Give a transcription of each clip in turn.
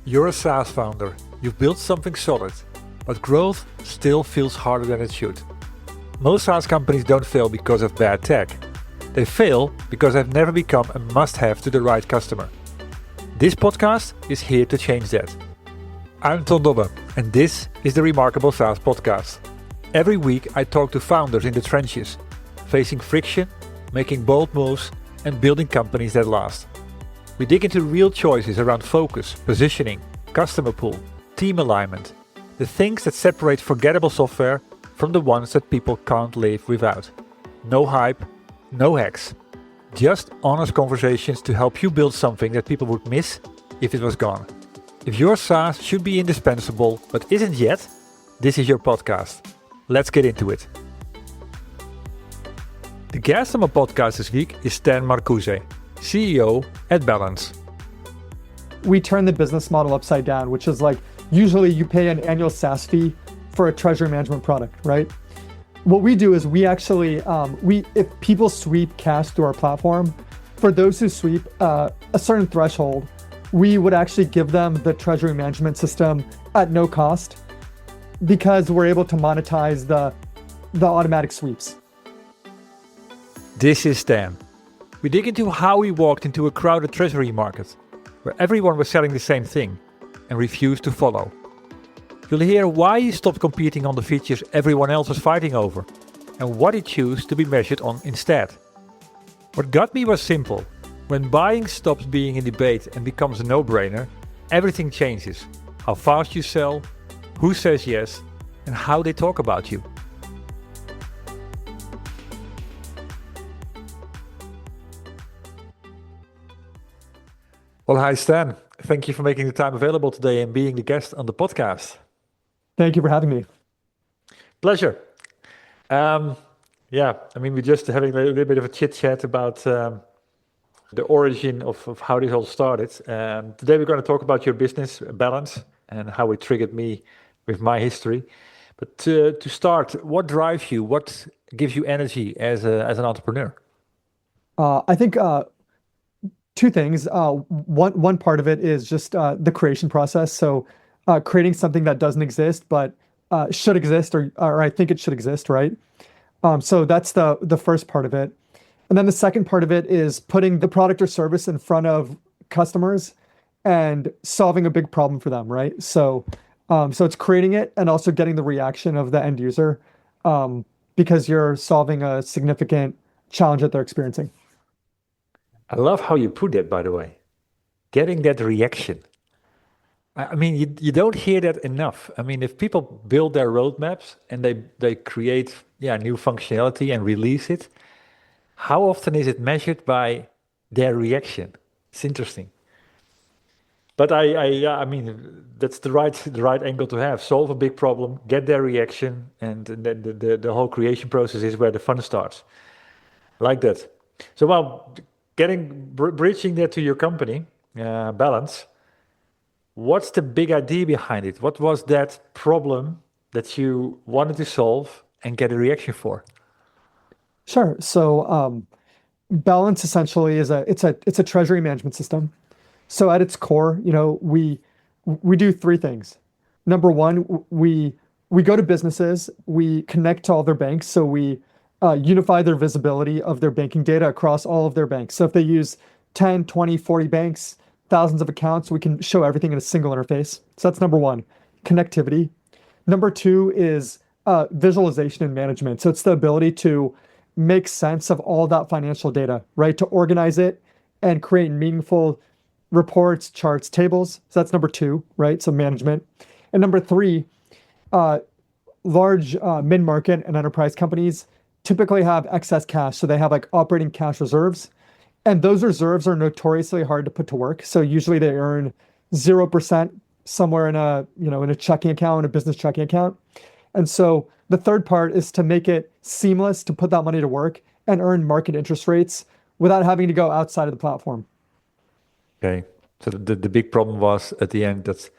You're a SaaS founder, you've built something solid, but growth still feels harder than it should. Most SaaS companies don't fail because of bad tech. They fail because they've never become a must-have to the right customer. This podcast is here to change that. I'm Ton Dobbe, and this is the Remarkable SaaS Podcast. Every week I talk to founders in the trenches, facing friction, making bold moves, and building companies that last. We dig into real choices around focus, positioning, customer pool, team alignment, the things that separate forgettable software from the ones that people can't live without. No hype, no hacks. Just honest conversations to help you build something that people would miss if it was gone. If your SaaS should be indispensable but isn't yet, this is your podcast. Let's get into it. The guest on my podcast this week is Stan Markuze, CEO at Balance. We turn the business model upside down, which is like usually you pay an annual SaaS fee for a treasury management product, right? What we do is we actually, if people sweep cash through our platform, for those who sweep a certain threshold, we would actually give them the treasury management system at no cost because we're able to monetize the automatic sweeps. This is Stan. We dig into how he walked into a crowded treasury market, where everyone was selling the same thing and refused to follow. You'll hear why he stopped competing on the features everyone else was fighting over, and what he chose to be measured on instead. What got me was simple. When buying stops being a debate and becomes a no-brainer, everything changes. How fast you sell, who says yes, and how they talk about you. Well, hi Stan. Thank you for making the time available today and being the guest on the podcast. Thank you for having me. Pleasure. We're just having a little bit of a chit chat about the origin of how this all started. Today we're going to talk about your business, Balance, and how it triggered me with my history. But to start, what drives you? What gives you energy as an entrepreneur? I think two things. One part of it is just the creation process. So creating something that doesn't exist but should exist, or I think it should exist, right? So that's the first part of it. And then the second part of it is putting the product or service in front of customers and solving a big problem for them, right? So it's creating it and also getting the reaction of the end user because you're solving a significant challenge that they're experiencing. I love how you put that, by the way. Getting that reaction. I mean, you don't hear that enough. I mean, if people build their roadmaps and they create new functionality and release it, how often is it measured by their reaction? It's interesting. But I mean, that's the right angle to have. Solve a big problem, get their reaction, and then the whole creation process is where the fun starts. I like that. So, bridging that to your company, Balance, what's the big idea behind it? What was that problem that you wanted to solve and get a reaction for? Sure. So Balance essentially is it's a treasury management system. So at its core, we do three things. Number one, we go to businesses, we connect to all their banks, so we unify their visibility of their banking data across all of their banks. So if they use 10, 20, 40 banks, thousands of accounts, we can show everything in a single interface. So that's number one, connectivity. Number two is visualization and management. So it's the ability to make sense of all that financial data, right? To organize it and create meaningful reports, charts, tables. So that's number two, right? So management. And number three, large mid-market and enterprise companies typically have excess cash. So they have like operating cash reserves. And those reserves are notoriously hard to put to work. So usually they earn 0% somewhere in a checking account, a business checking account. And so the third part is to make it seamless to put that money to work and earn market interest rates without having to go outside of the platform. Okay. So the big problem was at the end that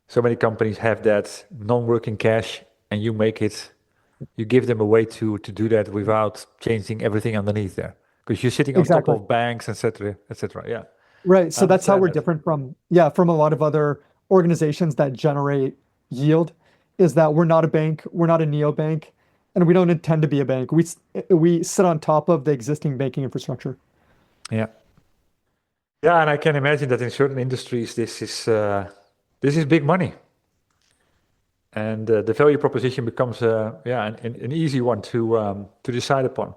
so many companies have that non-working cash and you give them a way to do that without changing everything underneath there. Because you're sitting on top of banks, et cetera, et cetera. Yeah. Right. So that's how we're different from a lot of other organizations that generate yield is that we're not a bank, we're not a neobank, and we don't intend to be a bank. We sit on top of the existing banking infrastructure. Yeah. Yeah, and I can imagine that in certain industries, this is big money, and the value proposition becomes yeah an easy one to decide upon.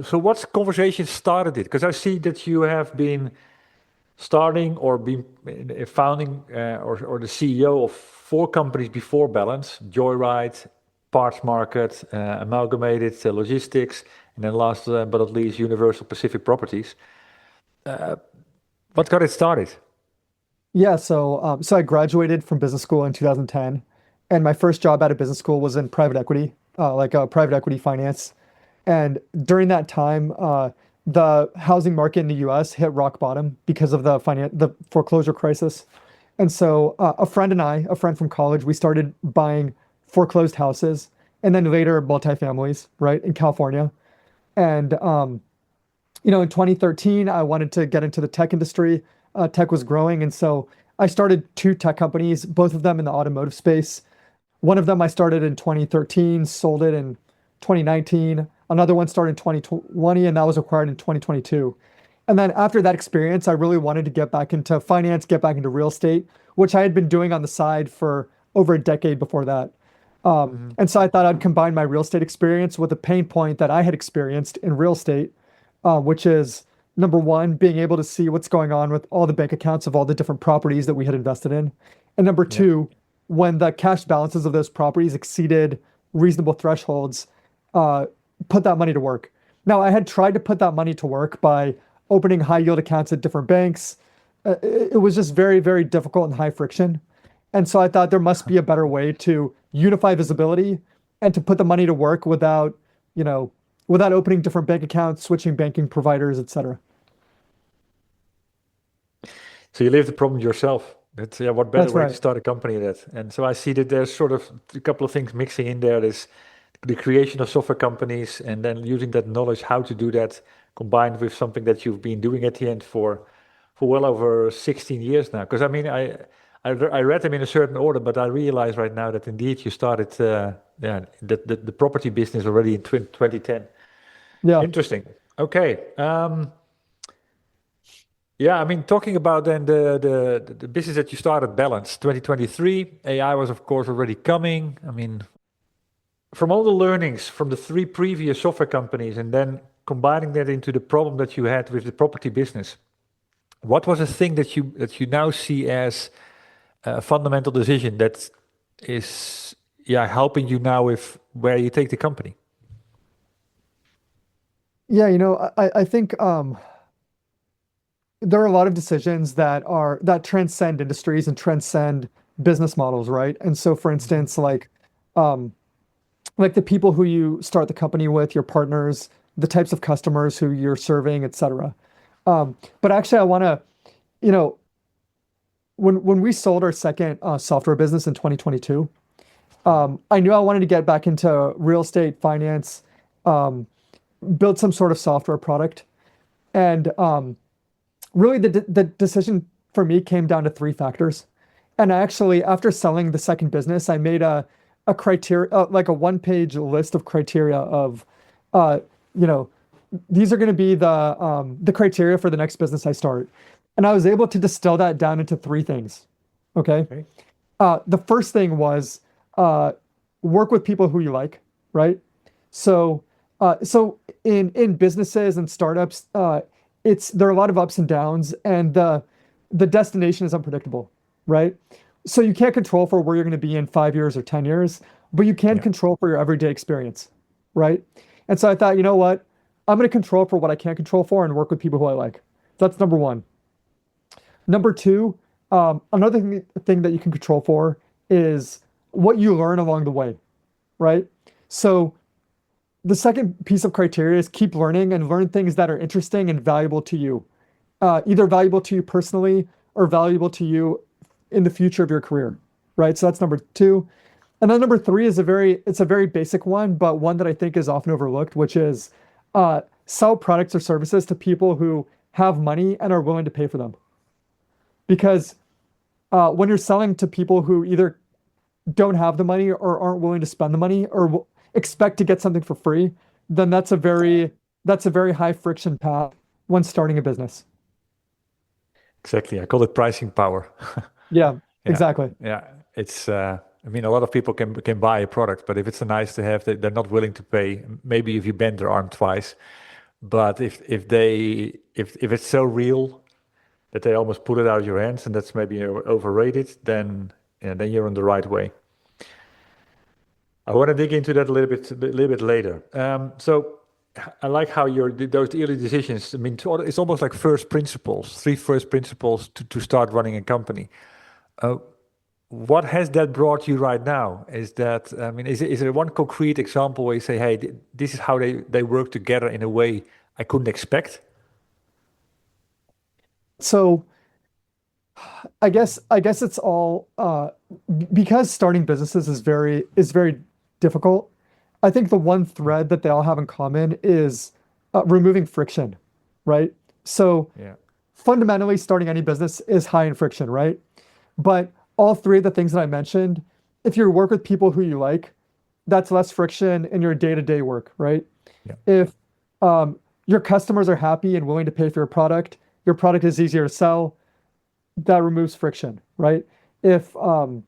So, what conversation started it? Because I see that you have been starting or been founding or the CEO of 4 companies before Balance: Joyride, Parts Market, Amalgamated Logistics, and then last but not least, Universal Pacific Properties. What got it started? Yeah, so I graduated from business school in 2010, and my first job out of business school was in private equity, private equity finance. And during that time, the housing market in the U.S. hit rock bottom because of the foreclosure crisis. And so a friend from college, we started buying foreclosed houses and then later multifamilies, right, in California. And in 2013, I wanted to get into the tech industry. Tech was growing, and so I started 2 tech companies, both of them in the automotive space. One of them I started in 2013, sold it in 2019. Another one started in 2020, and that was acquired in 2022. And then after that experience, I really wanted to get back into finance, get back into real estate, which I had been doing on the side for over a decade before that. Mhm. And so I thought I'd combine my real estate experience with a pain point that I had experienced in real estate, which is number one, being able to see what's going on with all the bank accounts of all the different properties that we had invested in. And number Yeah. two, when the cash balances of those properties exceeded reasonable thresholds, uh, put that money to work. Now, I had tried to put that money to work by opening high yield accounts at different banks. It was just very, very difficult and high friction. And so I thought there must be a better way to unify visibility and to put the money to work you know, without opening different bank accounts, switching banking providers, et cetera. So you live the problem yourself. That's yeah, what better That's way to right. start a company that? And so I see that there's sort of a couple of things mixing in there. There's the creation of software companies and then using that knowledge how to do that combined with something that you've been doing at the end for well over 16 years now. Because I mean, I read them in a certain order, but I realize right now that indeed you started yeah the property business already in 2010. Yeah. Interesting. Okay. Yeah, I mean, talking about then the business that you started, Balance, 2023, AI was of course already coming. I mean, from all the learnings from the 3 previous software companies and then combining that into the problem that you had with the property business, what was a thing that you now see as a fundamental decision that is yeah helping you now with where you take the company? Yeah, I think there are a lot of decisions that transcend industries and transcend business models, right? And so, for Mhm. instance, um, like the people who you start the company with, your partners, the types of customers who you're serving, et cetera. But actually, I want to, you know, when we sold our second software business in 2022, Mhm. I knew I wanted to get back into real estate finance, um, build some sort of software product, and really the decision for me came down to 3 factors. And I actually, after selling the second business, I made a criteria, like a 1 page list of criteria of, uh, you know, these are going to be the criteria for the next business I start. And I was able to distill that down into 3 things. Okay. Okay. The first thing was uh, work with people who you like, right? So, so in businesses and startups, there are a lot of ups and downs, and the destination is unpredictable, right? So you can't control for where you're going to be in 5 years or 10 years, but you can Yeah. control for your everyday experience, right? And so I thought, you know what? I'm going to control for what I can't control for and work with people who I like. That's number one. Number two, another thing that you can control for is what you learn along the way, right? So the second piece of criteria is keep learning and learn things that are interesting and valuable to you, either valuable to you personally or valuable to you in the future of your career, right? So that's number two. And then number three is it's a very basic one, but one that I think is often overlooked, which is sell products or services to people who have money and are willing to pay for them. Because when you're selling to people who either don't have the money or aren't willing to spend the money or expect to get something for free, then that's a very high friction path when starting a business. Exactly. I call it pricing power. Yeah, Yeah, exactly. yeah. It's I mean, a lot of people can buy a product, but if it's a nice to have, they're not willing to pay. Maybe if you bend their arm twice, but if it's so real that they almost pull it out of your hands, and that's maybe overrated, then yeah, then you're on the right way. I want to dig into that a little bit later. So I like how those early decisions. I mean, it's almost like first principles, three first principles to start running a company. Uh, what has that brought you right now? Is that, I mean, is there one concrete example where you say, hey, this is how they work together in a way I couldn't expect? So I guess it's all because starting businesses is very difficult. I think the one thread that they all have in common is removing friction, right? So Yeah. fundamentally, starting any business is high in friction, right? But all three of the things that I mentioned, if you work with people who you like, that's less friction in your day-to-day work, right? Yeah. If your customers are happy and willing to pay for your product is easier to sell, that removes friction, right? If um,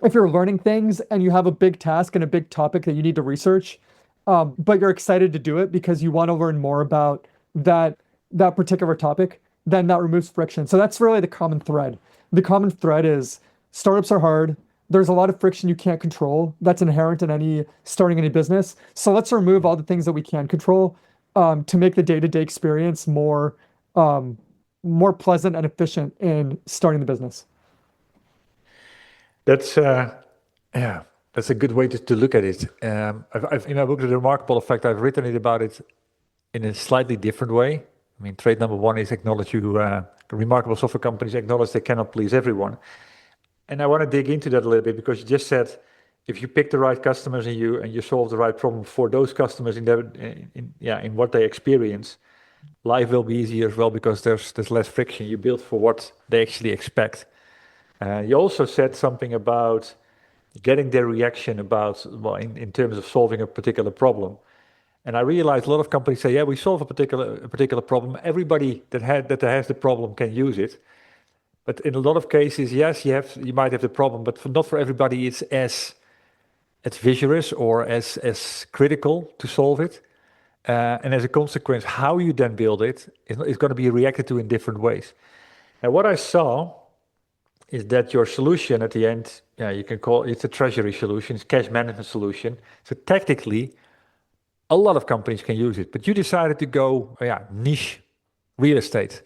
if you're learning things and you have a big task and a big topic that you need to research, but you're excited to do it because you want to learn more about that that particular topic, then that removes friction. So that's really the common thread. The common thread is startups are hard. There's a lot of friction you can't control. That's inherent in any starting any business. So let's remove all the things that we can control to make the day-to-day experience um, more pleasant and efficient in starting the business. That's yeah, that's a good way to look at it. I've in my book, The Remarkable Effect, I've written it about it in a slightly different way. I mean, trait number one is acknowledge remarkable software companies acknowledge they cannot please everyone. And I want to dig into that a little bit because you just said if you pick the right customers and you solve the right problem for those customers in what they experience, life will be easier as well because there's less friction. You build for what they actually expect. You also said something about getting their reaction about, well, in terms of solving a particular problem. And I realized a lot of companies say, yeah, we solve a particular problem. Everybody that has the problem can use it. But in a lot of cases, yes, you might have the problem, but not for everybody it's as vigorous or as critical to solve it. And as a consequence, how you then build it is going to be reacted to in different ways. And what I saw is that your solution at the end, yeah, you can call it's a treasury solution, it's a cash management solution. So technically, a lot of companies can use it, but you decided to go, yeah, niche real estate.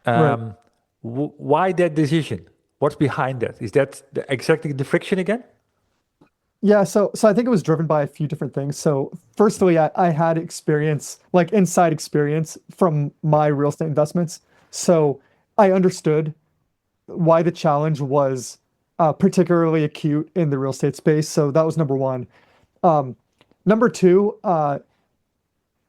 Right. Um, why that decision? What's behind that? Is that exactly the friction again? Yeah, so I think it was driven by a few different things. So firstly, I had experience, like inside experience from my real estate investments. So I understood why the challenge was particularly acute in the real estate space. So that was number one. Um, Number two,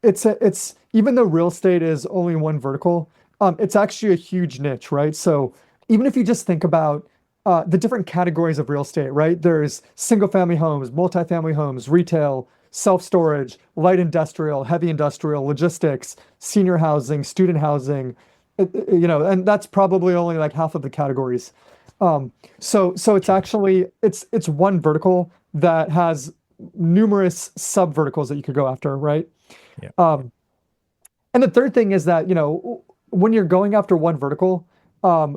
it's even though real estate is only one vertical, it's actually a huge niche, right? So even if you just think about the different categories of real estate, right? There's single family homes, multifamily homes, retail, self-storage, light industrial, heavy industrial, logistics, senior housing, student housing, and that's probably only like half of the categories. So it's Sure. actually it's one vertical that has numerous sub verticals that you could go after, right? Yeah. Um, and the third thing is that, when you're going after one vertical, um,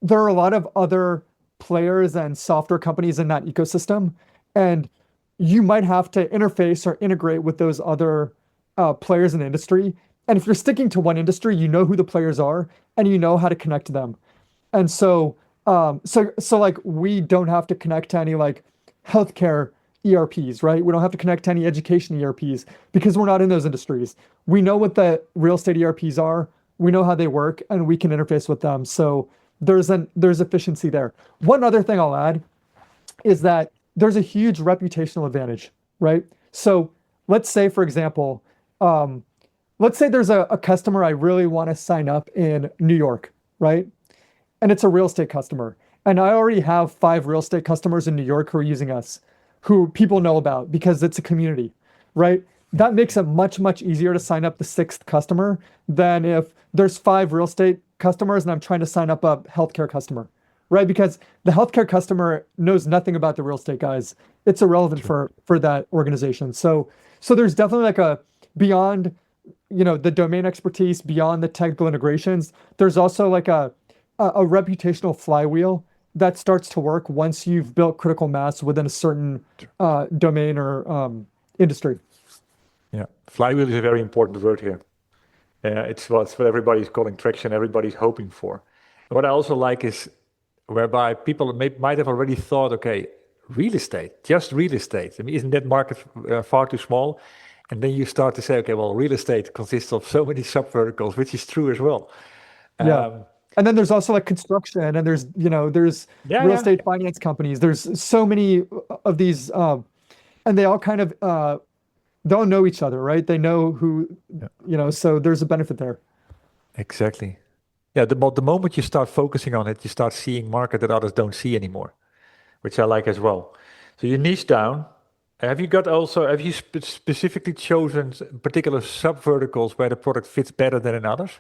there are a lot of other players and software companies in that ecosystem, and you might have to interface or integrate with those other players in the industry. And if you're sticking to one industry, you know who the players are and you know how to connect to them. And so like we don't have to connect to any like healthcare ERPs, right? We don't have to connect to any education ERPs because we're not in those industries. We know what the real estate ERPs are, we know how they work, and we can interface with them. So there's efficiency there. One other thing I'll add is that there's a huge reputational advantage, right? So let's say, for example, um, let's say there's a customer I really want to sign up in New York, right? and it's a real estate customer. And I already have 5 real estate customers in New York who are using us, who people know about because it's a community, right? That makes it much, much easier to sign up the 6th customer than if there's 5 real estate customers and I'm trying to sign up a healthcare customer, right? Because the healthcare customer knows nothing about the real estate guys. It's irrelevant for that organization. So there's definitely like a beyond, the domain expertise, beyond the technical integrations, there's also like a reputational flywheel that starts to work once you've built critical mass within a certain domain or industry. Yeah, flywheel is a very important word here. It's what everybody's calling traction, everybody's hoping for. What I also like is whereby people might have already thought, okay, real estate, just real estate. I mean, isn't that market far too small? And then you start to say, okay, well, real estate consists of so many sub-verticals, which is true as well. Yeah. And then there's also like construction and there's Yeah, real yeah, estate finance companies. There's so many of these, and they all kind of, they all know each other, right? They know who, so there's a benefit there. exactly. Yeah, the moment you start focusing on it, you start seeing market that others don't see anymore, which I like as well. So you niche down. Have you specifically chosen particular sub-verticals where the product fits better than in others?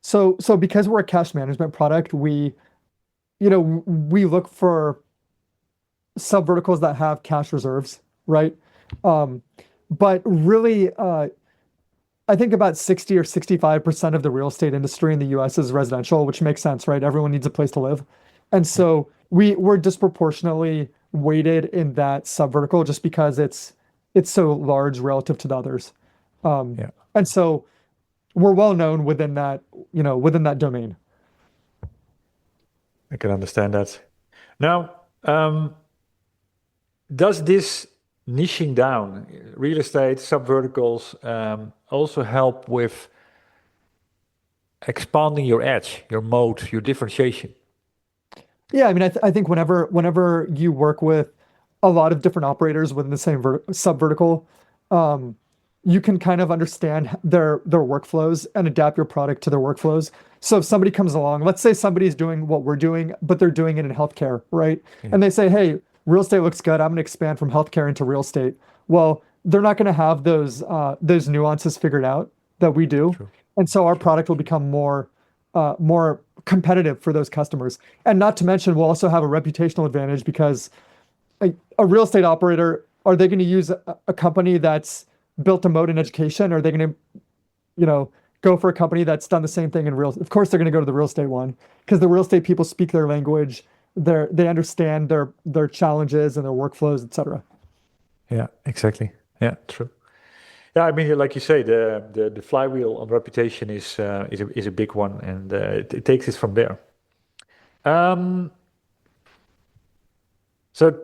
So because we're a cash management product, we look for sub verticals that have cash reserves, right? Um, but really, I think about 60 or 65% of the real estate industry in the US is residential, which makes sense, right? Everyone needs a place to live. And Yeah, so we're disproportionately weighted in that sub vertical just because it's so large relative to the others. Um, yeah, and so we're well known within that domain. I can understand that. Now, does this niching down, real estate, sub-verticals, also help with expanding your edge, your moat, your differentiation? Yeah, I mean, I think whenever you work with a lot of different operators within the same sub vertical, um, you can kind of understand their workflows and adapt your product to their workflows. So if somebody comes along, let's say somebody's doing what we're doing, but they're doing it in healthcare, right? Yeah, And they say, "Hey, real estate looks good. I'm going to expand from healthcare into real estate." Well, they're not going to have those nuances figured out that we do, true, and so our true. product will become more competitive for those customers. And not to mention, we'll also have a reputational advantage because a real estate operator, are they going to use a company that's built a moat in education? Or are they going to, go for a company that's done the same thing in real? Of course, they're going to go to the real estate one because the real estate people speak their language. They understand their challenges and their workflows, et cetera. Yeah, exactly. Yeah, true. Yeah, I mean, like you say, the flywheel on reputation is a big one, and it takes it from there. Um, so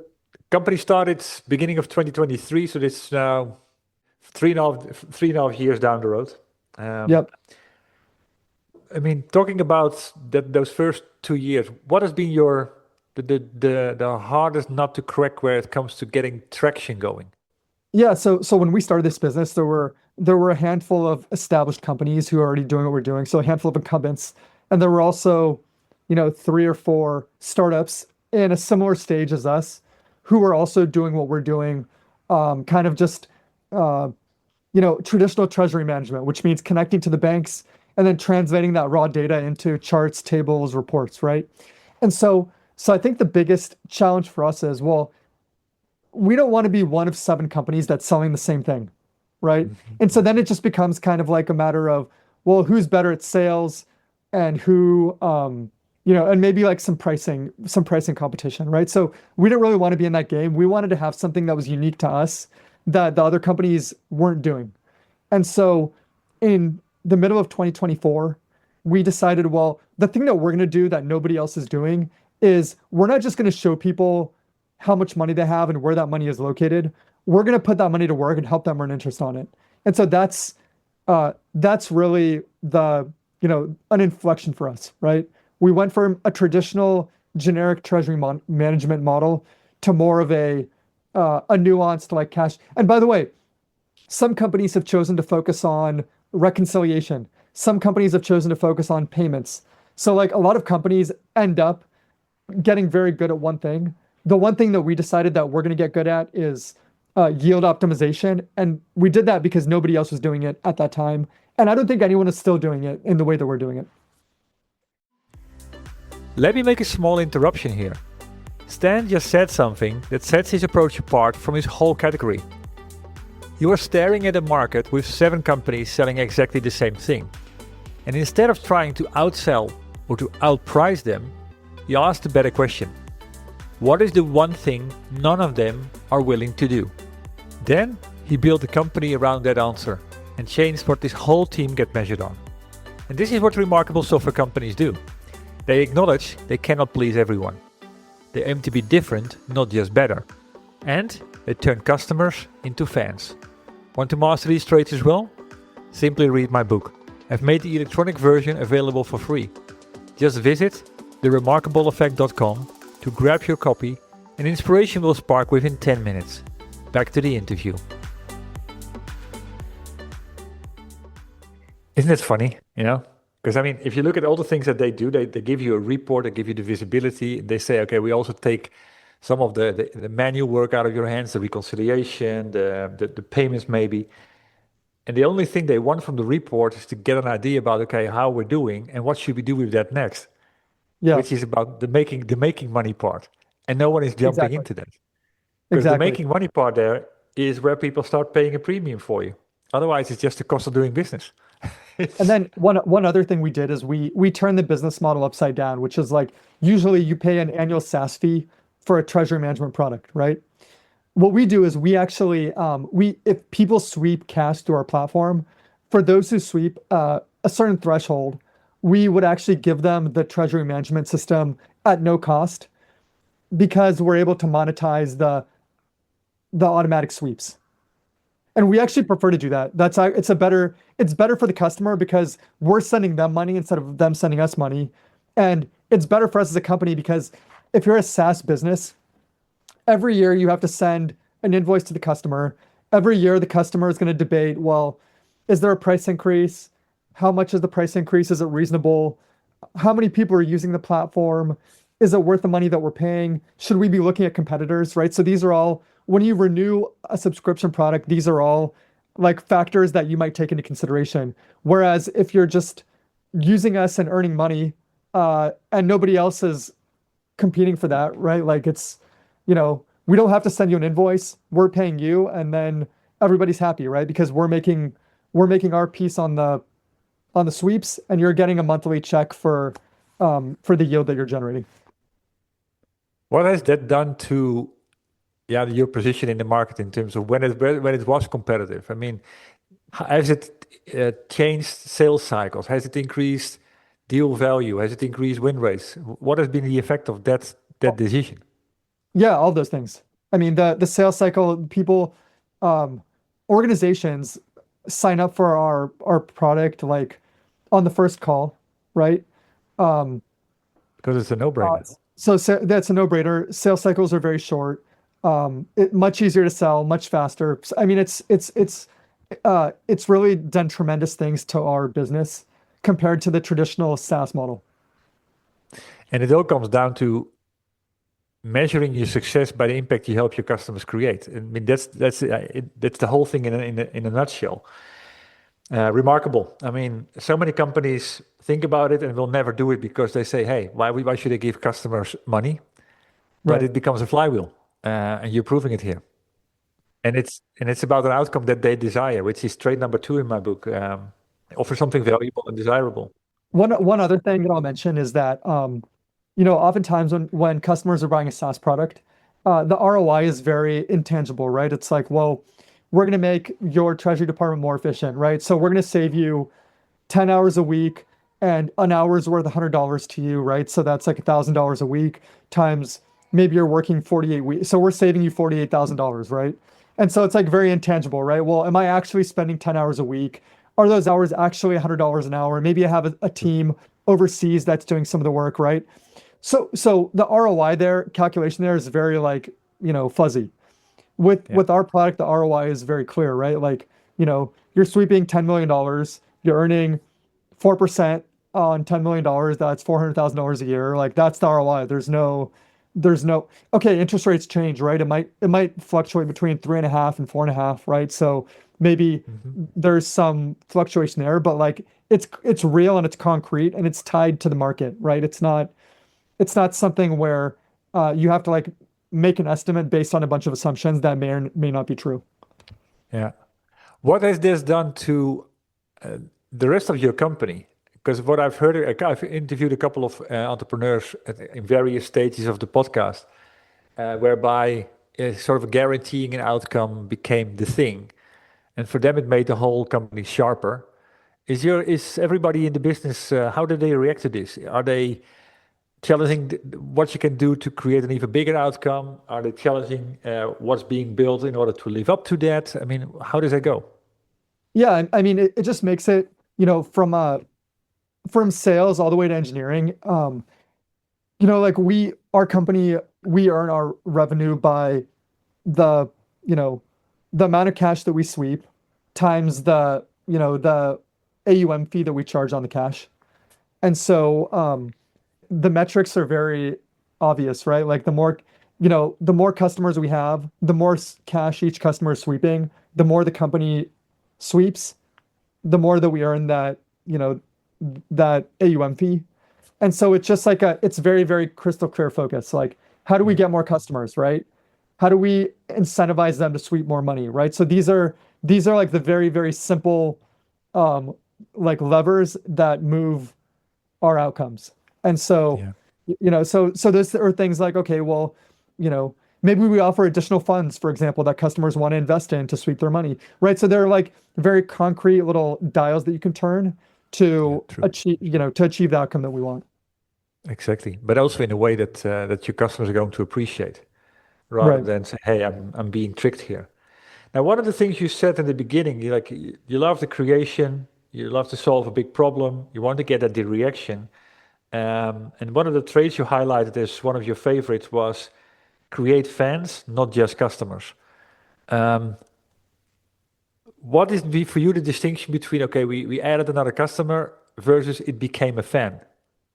company started beginning of 2023, so this is now 3.5 years down the road. Um, Yep. I mean, talking about those first 2 years, what has been the hardest nut to crack where it comes to getting traction going? Yeah, so when we started this business, there were a handful of established companies who are already doing what we're doing, so a handful of incumbents, and there were also, 3 or 4 startups in a similar stage as us who were also doing what we're doing, kind of just uh, traditional treasury management, which means connecting to the banks and then translating that raw data into charts, tables, reports, right? And so I think the biggest challenge for us is, well, we don't want to be one of 7 companies that's selling the same thing, right? Mhm. And so then it just becomes kind of like a matter of, well, who's better at sales and and maybe like some pricing competition, right? So we didn't really want to be in that game. We wanted to have something that was unique to us that the other companies weren't doing. And so in the middle of 2024, we decided, well, the thing that we're going to do that nobody else is doing is we're not just going to show people how much money they have and where that money is located. We're going to put that money to work and help them earn interest on it. And so that's really an inflection for us, right? We went from a traditional generic treasury management model to more of a nuanced like cash. And by the way, some companies have chosen to focus on reconciliation. Some companies have chosen to focus on payments. So like a lot of companies end up getting very good at one thing. The one thing that we decided that we're going to get good at is yield optimization. And we did that because nobody else was doing it at that time. And I don't think anyone is still doing it in the way that we're doing it. Let me make a small interruption here. Stan just said something that sets his approach apart from his whole category. You are staring at a market with 7 companies selling exactly the same thing. And instead of trying to outsell or to outprice them, you asked a better question. What is the one thing none of them are willing to do? Then he built a company around that answer and changed what this whole team get measured on. And this is what remarkable software companies do. They acknowledge they cannot please everyone. They aim to be different, not just better. And they turn customers into fans. Want to master these traits as well? Simply read my book. I've made the electronic version available for free. Just visit theremarkableeffect.com to grab your copy, and inspiration will spark within 10 minutes. Back to the interview. Isn't it funny, Because I mean, if you look at all the things that they do, they give you a report, they give you the visibility, they say, okay, we also take some of the manual work out of your hands, the reconciliation, the payments maybe. And the only thing they want from the report is to get an idea about, okay, how we're doing and what should we do with that next, Yeah, which is about the making money part. And no one is jumping exactly. into that. Because the Exactly. making money part there is where people start paying a premium for you. Otherwise, it's just the cost of doing business. And It's, then one other thing we did is we turned the business model upside down, which is like usually you pay an annual SaaS fee for a treasury management product, right? What we do is we actually we if people sweep cash through our platform, for those who sweep a certain threshold, we would actually give them the treasury management system at no cost because we're able to monetize the automatic sweeps. And we actually prefer to do that. It's better for the customer because we're sending them money instead of them sending us money. And it's better for us as a company because if you're a SaaS business, every year you have to send an invoice to the customer. Every year the customer is going to debate, well, is there a price increase? How much is the price increase? Is it reasonable? How many people are using the platform? Is it worth the money that we're paying? Should we be looking at competitors, right? So these are all, when you renew a subscription product, these are all like factors that you might take into consideration. Whereas if you're just using us and earning money, and nobody else is competing for that, right? Like we don't have to send you an invoice. We're paying you, and then everybody's happy, right? Because we're making our piece on the sweeps, and you're getting a monthly check for the yield that you're generating. what has that done to your position in the market in terms of when it was competitive? I mean, has it changed sales cycles? Has it increased deal value? Has it increased win rates? What has been the effect of that decision? Yeah, all those things. I mean, the sales cycle, people, um, organizations sign up for our product like on the first call, right? Um, Because it's a uh, no-brainer. that's a no-brainer. Sales cycles are very short. Much easier to sell, much faster. I mean, it's really done tremendous things to our business compared to the traditional SaaS model. And it all comes down to measuring your success by the impact you help your customers create. I mean, that's the whole thing in a nutshell. Remarkable. I mean, so many companies think about it and will never do it because they say, "Hey, why should I give customers money?" But Right. it becomes a flywheel, and you're proving it here. And it's about an outcome that they desire, which is trait number 2 in my book. Offer something valuable and desirable. One other thing that I'll mention is that oftentimes when customers are buying a SaaS product, the ROI is very intangible, right? It's like, well, we're going to make your treasury department more efficient, right? So we're going to save you 10 hours a week and an hour's worth $100 to you, right? So that's like $1,000 a week times maybe you're working 48 weeks. So we're saving you $48,000, right? And so it's like very intangible, right? Well, am I actually spending 10 hours a week? Are those hours actually $100 an hour? Maybe I have a team overseas that's doing some of the work, right? So the ROI there, calculation there is very like, fuzzy. With Yeah. with our product, the ROI is very clear, right? Like, you're sweeping $10 million, you're earning 4% on $10 million, that's $400,000 a year. Like that's the ROI. There's no, okay, interest rates change, right? It might fluctuate between 3.5 and 4.5, right? So maybe Hmm. there's some fluctuation there, but like it's real and it's concrete and it's tied to the market, right? It's not something where you have to like make an estimate based on a bunch of assumptions that may or may not be true. Yeah. What has this done to uh, the rest of your company? Because what I've heard, I've interviewed a couple of entrepreneurs in various stages of the podcast, whereby sort of guaranteeing an outcome became the thing, and for them it made the whole company sharper. Is everybody in the business? How do they react to this? Are they challenging what you can do to create an even bigger outcome? Are they challenging what's being built in order to live up to that? I mean, how does that go? Yeah, I mean it just makes it, from sales all the way to engineering. Like our company, we earn our revenue by the, you know, the amount of cash that we sweep times the AUM fee that we charge on the cash. And so the metrics are very obvious, right? Like the more customers we have, the more cash each customer is sweeping, the more the company sweeps, the more that we earn that AUM fee. And so it's just like it's very, very crystal clear focus. Like, how do we Yeah, get more customers, right? How do we incentivize them to sweep more money, right? So these are like the very, very simple um like levers that move our outcomes. And so, yeah, so those are things like, okay, well, maybe we offer additional funds, for example, that customers want to invest in to sweep their money, right? So they're like very concrete little dials that you can turn yeah, to true. achieve the outcome that we want. Exactly. But also in a way that your customers are going to appreciate, rather Right. than say, "Hey, I'm being tricked here." Now, one of the things you said in the beginning, you love the creation, you love to solve a big problem, you want to get at the reaction. And one of the traits you highlighted as one of your favorites was create fans, not just customers. Um, what is for you the distinction between, okay, we added another customer versus it became a fan?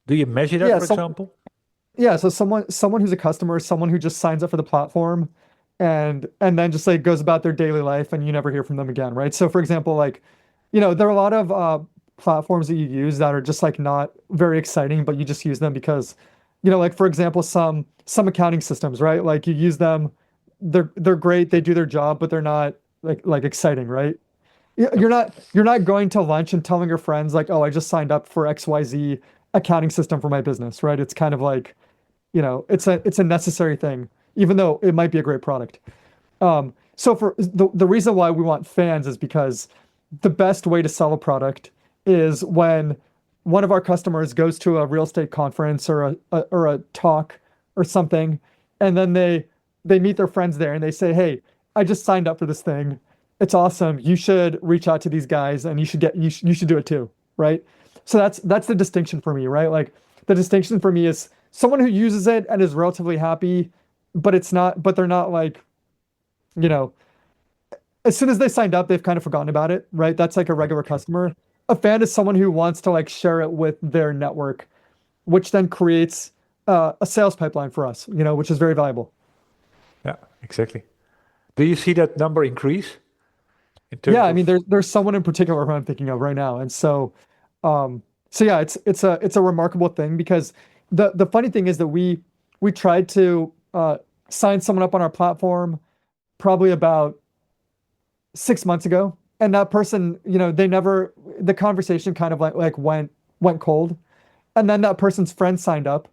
Do you measure that, Yeah. for example? Yeah, so someone who's a customer, someone who just signs up for the platform and then just like goes about their daily life and you never hear from them again, right? So for example, like, there are a lot of platforms that you use that are just like not very exciting, but you just use them because, like for example, some accounting systems, right? Like you use them, they're great, they do their job, but they're not like exciting, right? Yep. You're not going to lunch and telling your friends like, "Oh, I just signed up for XYZ accounting system for my business," right? It's kind of like it's a necessary thing, even though it might be a great product. So for the reason why we want fans is because the best way to sell a product is when one of our customers goes to a real estate conference or a talk or something, and then they meet their friends there and they say, "Hey, I just signed up for this thing. It's awesome. You should reach out to these guys and you should do it too," right? So that's the distinction for me, right? Like the distinction for me is someone who uses it and is relatively happy, but they're not like, you know, as soon as they signed up, they've kind of forgotten about it, right? That's like a Yeah, regular true. customer. A fan is someone who wants to like share it with their network, which then creates a sales pipeline for us, which is very valuable. Yeah, exactly. Do you see that number increase in Yeah, terms I mean, of? there's someone in particular who I'm thinking of right now, and so yeah, it's a remarkable thing because the funny thing is that we tried to sign someone up on our platform probably about 6 months ago, and that person, the conversation kind of like went cold, and then that person's friend signed up,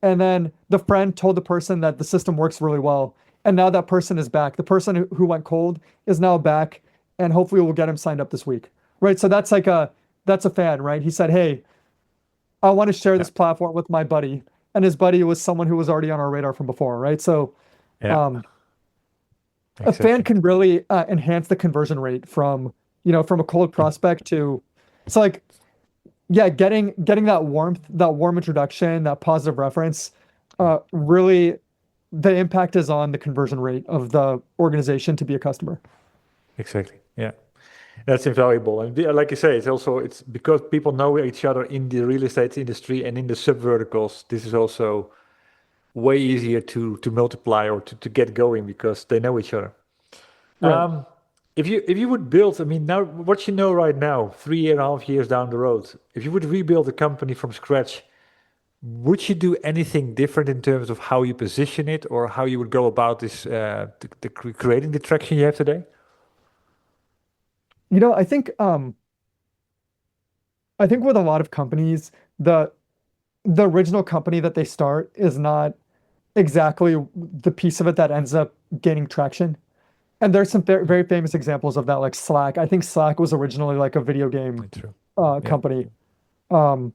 and then the friend told the person that the system works really well, and now that person is back. The person who went cold is now back, and hopefully we'll get him signed up this week, right? So that's a fan, right? He said, "Hey, I want to share Yeah, this platform with my buddy," and his buddy was someone who was already on our radar from before, right? So yeah, um, a fan exactly. can really enhance the conversion rate from a cold prospect to, it's like, yeah, getting that warmth, that warm introduction, that positive reference, Yeah, really the impact is on the conversion rate of the organization to be a customer. exactly. Yeah. That's invaluable. And like you say, it's because people know each other in the real estate industry and in the sub verticals. This is also way easier to multiply or to get going because they know each other. Right. Um, if you would build, I mean, now what you know right now, 3.5 years down the road, if you would rebuild a company from scratch, would you do anything different in terms of how you position it or how you would go about this, creating the traction you have today? You know, I think with a lot of companies, the the original company that they start is not exactly the piece of it that ends up gaining traction. And there's some very famous examples of that, like Slack. I think Slack was originally like a video game True. Yeah. company. Um,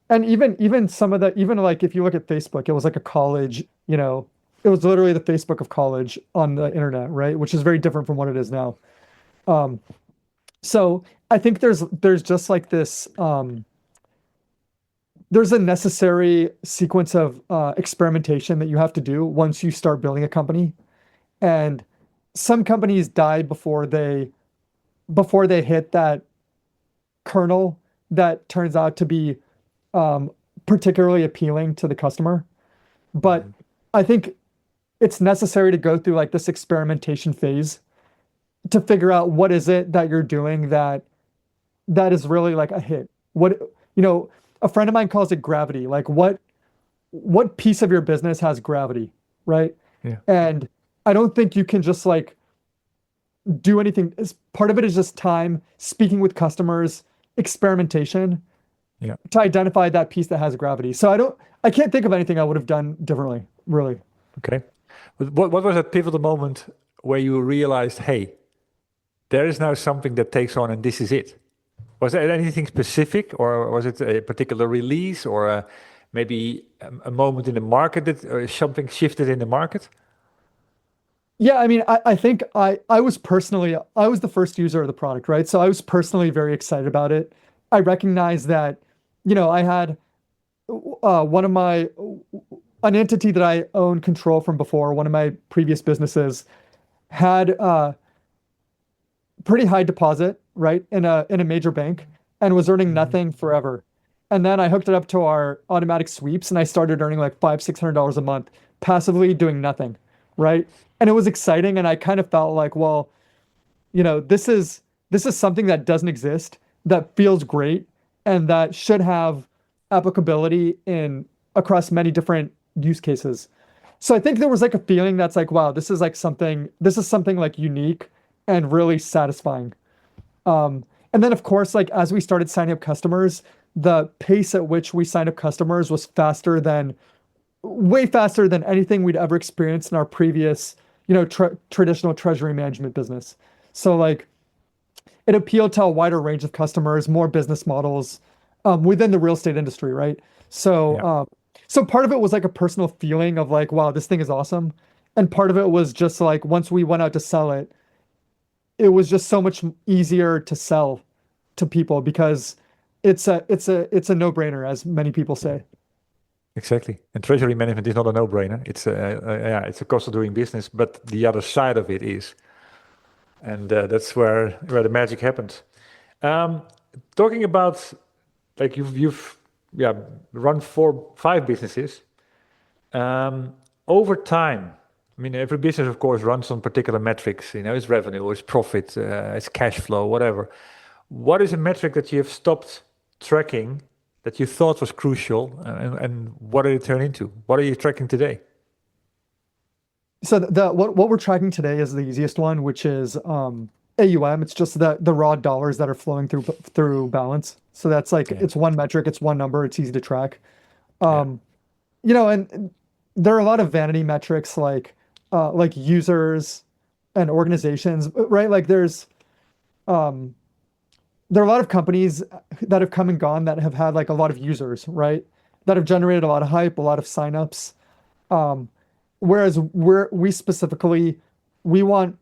and even some of the even like if you look at Facebook, it was like a college, it was literally the Facebook of college on the internet, right? Which is very different from what it is now. Um, so I think there's just like this there's a necessary sequence of experimentation that you have to do once you start building a company. And some companies die before they hit that kernel that turns out to be um, particularly appealing to the customer. But Mhm. I think it's necessary to go through like this experimentation phase to figure out what is it that you're doing that is really like a hit. What, you know, a friend of mine calls it gravity. Like what piece of your business has gravity, right? Yeah. And I don't think you can just like do anything. Part of it is just time, speaking with customers, experimentation Yeah. to identify that piece that has gravity. So I can't think of anything I would have done differently, really. Okay. But what was that pivotal moment where you realized, hey, there is now something that takes on and this is it? Was there anything specific, or was it a particular release, or maybe a moment in the market that something shifted in the market? Yeah, I mean, I think I was the first user of the product, right? So I was personally very excited about it. I recognized that, I had one of my an entity that I owned control from before, one of my previous businesses, had pretty high deposit, right, in a major bank and was earning Mhm. nothing forever. And then I hooked it up to our automatic sweeps and I started earning like $500-600 a month passively doing nothing, right? And it was exciting and I kind of felt like, well, this is something that doesn't exist, that feels great, and that should have applicability in across many different use cases. So I think there was like a feeling that's like, wow, this is something like unique and really satisfying. And then of course, like as we started signing up customers, the pace at which we signed up customers was way faster than anything we'd ever experienced in our previous, traditional treasury management business. So like it appealed to a wider range of customers, more business models within the real estate industry, right? So, Yeah, so part of it was like a personal feeling of like, wow, this thing is awesome, and part of it was just like once we went out to sell it, it was just so much easier to sell to people because it's a no-brainer, as many people say. exactly. And treasury management is not a no-brainer. It's a cost of doing business, but the other side of it is, and that's where the magic happens. Um, Talking about like you've yeah run 4 5 businesses. Um, Over time, I mean, every business, of course, runs on particular metrics. It's revenue, it's profit, it's cash flow, whatever. What is a metric that you have stopped tracking that you thought was crucial, and what did it turn into? What are you tracking today? So what we're tracking today is the easiest one, which is AUM. It's just the raw dollars that are flowing through balance. So that's like Yeah, it's one metric, it's one number, it's easy to track. yeah, Um, and there are a lot of vanity metrics like users and organizations, right? Like um there are a lot of companies that have come and gone that have had like a lot of users, right? That have generated a lot of hype, a lot of signups. Um, Whereas we specifically we want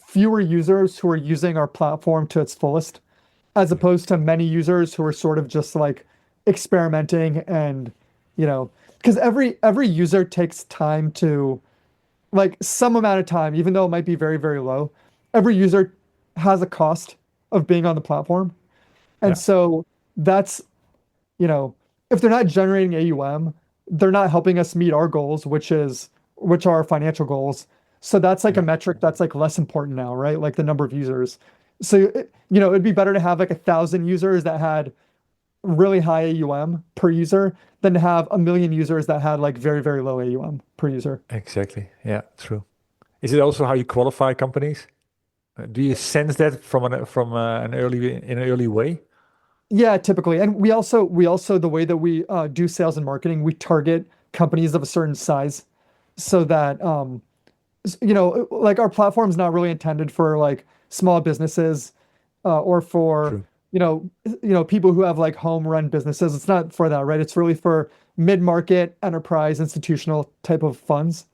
fewer users who are using our platform to its fullest, as yeah, opposed to many users who are sort of just like experimenting because every user takes time to like some amount of time, even though it might be very, very low. Every user has a cost of being on the platform. And Yeah, so that's, you know, if they're not generating AUM, they're not helping us meet our goals, which are our financial goals. So that's like a yeah, metric that's like less important now, right? Like the number of users. So, it'd be better to have like 1,000 users that had really high AUM per user than to have 1 million users that had like very, very low AUM per user. exactly. Yeah, true. Is it also how you qualify companies? Do you sense that in an early way? Yeah, typically. And we also the way that we do sales and marketing, we target companies of a certain size so that like our platform's not really intended for like small businesses or for True. people who have like home run businesses. It's not for that, right? It's really for mid-market enterprise institutional type of funds.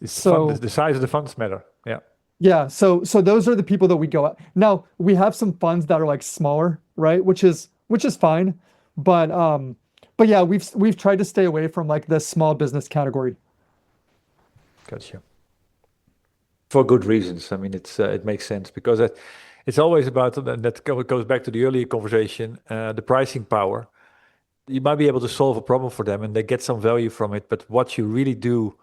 It's the fund, So the size of the funds matter. Yeah, yeah, so those are the people that we go at. Now we have some funds that are like smaller, right? Which is fine, but yeah, we've tried to stay away from like the small business category. gotcha. For good reasons. I mean, it makes sense because it's always about, and goes back to the earlier conversation, the pricing power. You might be able to solve a problem for them and they get some value from it, but what you really do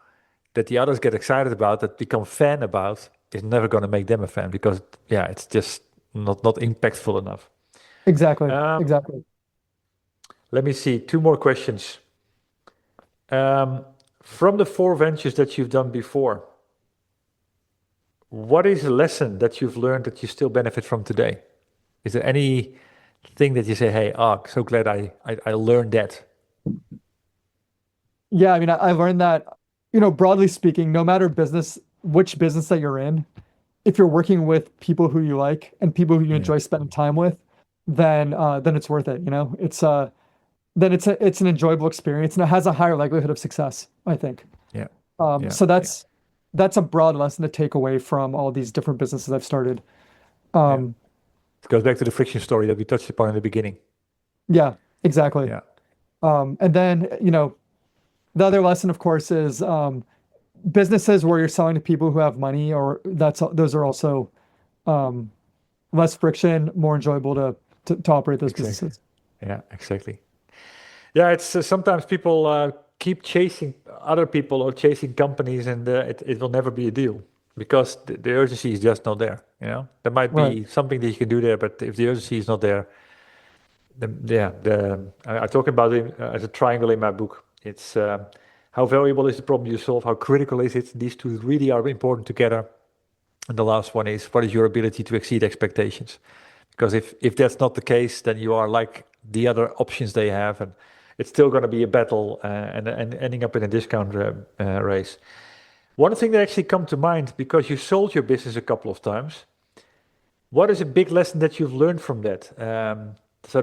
that the others get excited about, that become fan about, is never going to make them a fan because yeah, it's just not impactful enough. Exactly, Um, exactly. Let me see, two more questions. Um, from the four ventures that you've done before, what is a lesson that you've learned that you still benefit from today? Is there anything that you say, hey, so glad I learned that? Yeah, I mean, I learned that, broadly speaking, no matter which business that you're in, if you're working with people who you like and people who you Yeah, enjoy spending time with, then it's worth it. Then it's an enjoyable experience and it has a higher likelihood of success, I think. yeah, yeah, So yeah, that's a broad lesson to take away from all these different businesses I've started. yeah. Um, It goes back to the friction story that we touched upon in the beginning. yeah, exactly. Yeah, And then, the other lesson, of course, is businesses where you're selling to people who have money, or those are also um, less friction, more enjoyable to operate those exactly. businesses. Yeah, exactly. Yeah, it's sometimes people keep chasing other people or chasing companies, and it will never be a deal because the urgency is just not there. There might Right. be something that you can do there, but if the urgency is not there, yeah, I talk about it as a triangle in my book. It's how valuable is the problem you solve? How critical is it? These two really are important together. And the last one is what is your ability to exceed expectations? Because if that's not the case, then you are like the other options they have, and it's still going to be a battle and ending up in a discount race. One thing that actually come to mind because you sold your business a couple of times. What is a big lesson that you've learned from that? So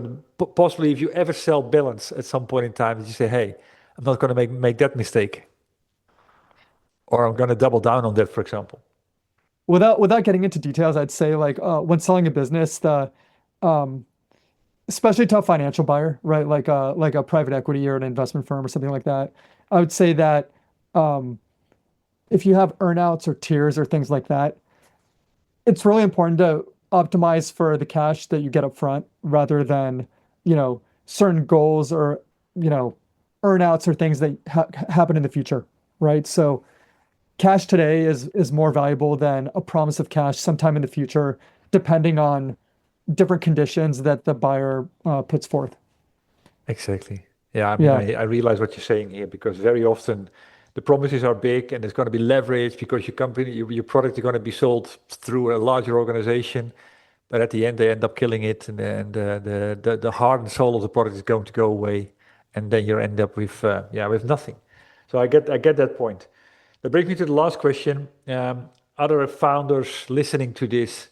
possibly, if you ever sell balance at some point in time, that you say, "Hey, I'm not going to make that mistake," or I'm going to double down on that, for example. Without getting into details, I'd say like when selling a business, um, especially to a financial buyer, right? Like a private equity or an investment firm or something like that. I would say that um, if you have earnouts or tiers or things like that, it's really important to optimize for the cash that you get up front rather than, certain goals or, you know, earnouts or things that happen in the future, right? So cash today is more valuable than a promise of cash sometime in the future, depending on different conditions that the buyer puts forth. Exactly. Yeah, I mean, Yeah, I realize what you're saying here because very often the promises are big and it's going to be leveraged because your product is going to be sold through a larger organization, but at the end they end up killing it, and the heart and soul of the product is going to go away, and then you end up with with nothing. So I get that point. That brings me to the last question. Other founders listening to this,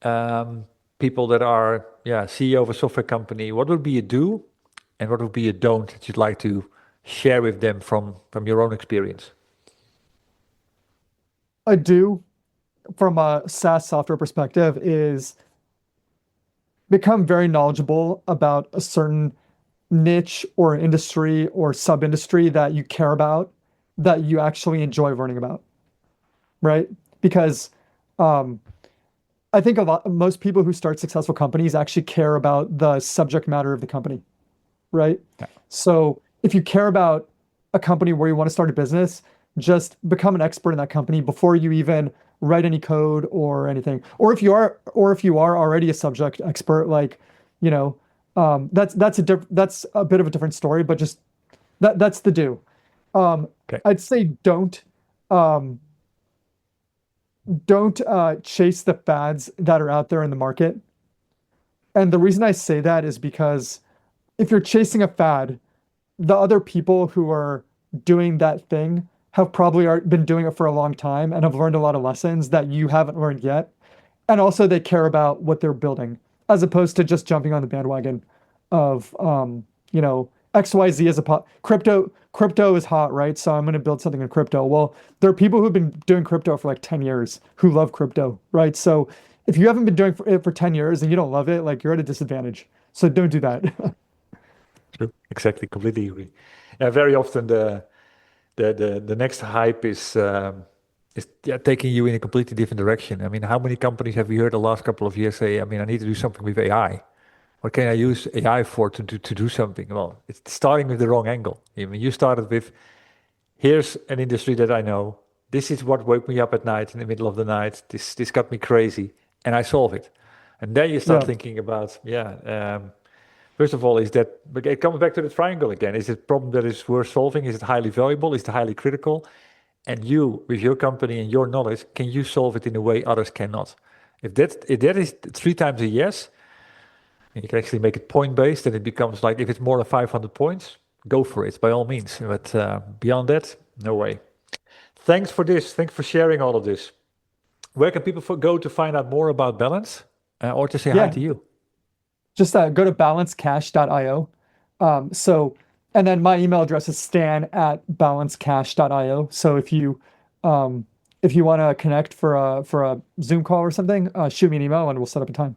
um, people that are CEO of a software company, what would be a do and what would be a don't that you'd like to share with them from your own experience? I do from a SaaS software perspective is become very knowledgeable about a certain niche or industry or sub-industry that you care about, that you actually enjoy learning about, right? Because um, I think most people who start successful companies actually care about the subject matter of the company, right? Yeah. So if you care about a company where you want to start a business, just become an expert in that company before you even write any code or anything. Or if you are already a subject expert, like, you know, that's a bit of a different story, but just that's the do. Okay. I'd say um, don't chase the fads that are out there in the market. And the reason I say that is because if you're chasing a fad, the other people who are doing that thing have probably been doing it for a long time and have learned a lot of lessons that you haven't learned yet. And also they care about what they're building as opposed to just jumping on the bandwagon of, XYZ is crypto is hot, right? So I'm going to build something in crypto. Well, there are people who've been doing crypto for like 10 years who love crypto, right? So if you haven't been doing it for 10 years and you don't love it, like you're at a disadvantage. So don't do that. True. Exactly. Completely agree. Yeah, very often the next hype is taking you in a completely different direction. I mean, how many companies have we heard the last couple of years say, I mean, I need to do something with AI. What can I use AI for to do something? Well, it's starting with the wrong angle. I mean, you started with, here's an industry that I know. This is what woke me up at night in the middle of the night. This got me crazy, and I solve it. And then you start Yeah. thinking about, first of all, is that, but it comes back to the triangle again. Is it a problem that is worth solving? Is it highly valuable? Is it highly critical? And you, with your company and your knowledge, can you solve it in a way others cannot? If that is 3 times a yes, and you can actually make it point based, and it becomes like if it's more than 500 points, go for it by all means. But beyond that, no way. Thanks for this. Thanks for sharing all of this. Where can people go to find out more about Balance or to say hi Yeah. to you? Just go to balancecash.io. So, and then my email address is stan@balancecash.io. So if you want to connect for a Zoom call or something, shoot me an email and we'll set up a time.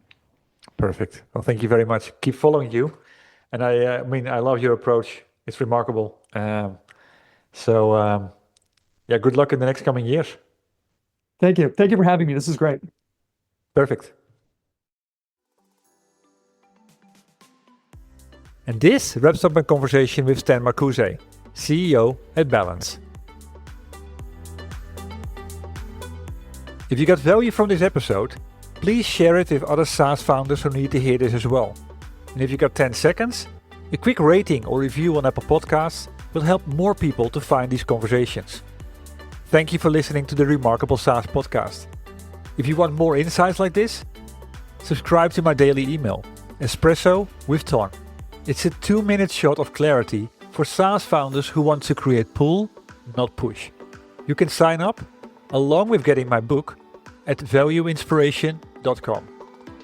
Perfect. Well, thank you very much. Keep following you. And I mean, I love your approach. It's remarkable. Yeah, good luck in the next coming years. Thank you. Thank you for having me. This is great. Perfect. And this wraps up my conversation with Stan Markuze, CEO at Balance. If you got value from this episode, please share it with other SaaS founders who need to hear this as well. And if you got 10 seconds, a quick rating or review on Apple Podcasts will help more people to find these conversations. Thank you for listening to the Remarkable SaaS podcast. If you want more insights like this, subscribe to my daily email, Espresso with Ton. It's a 2-minute shot of clarity for SaaS founders who want to create pull, not push. You can sign up, along with getting my book, at valueinspiration.com.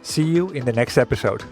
See you in the next episode.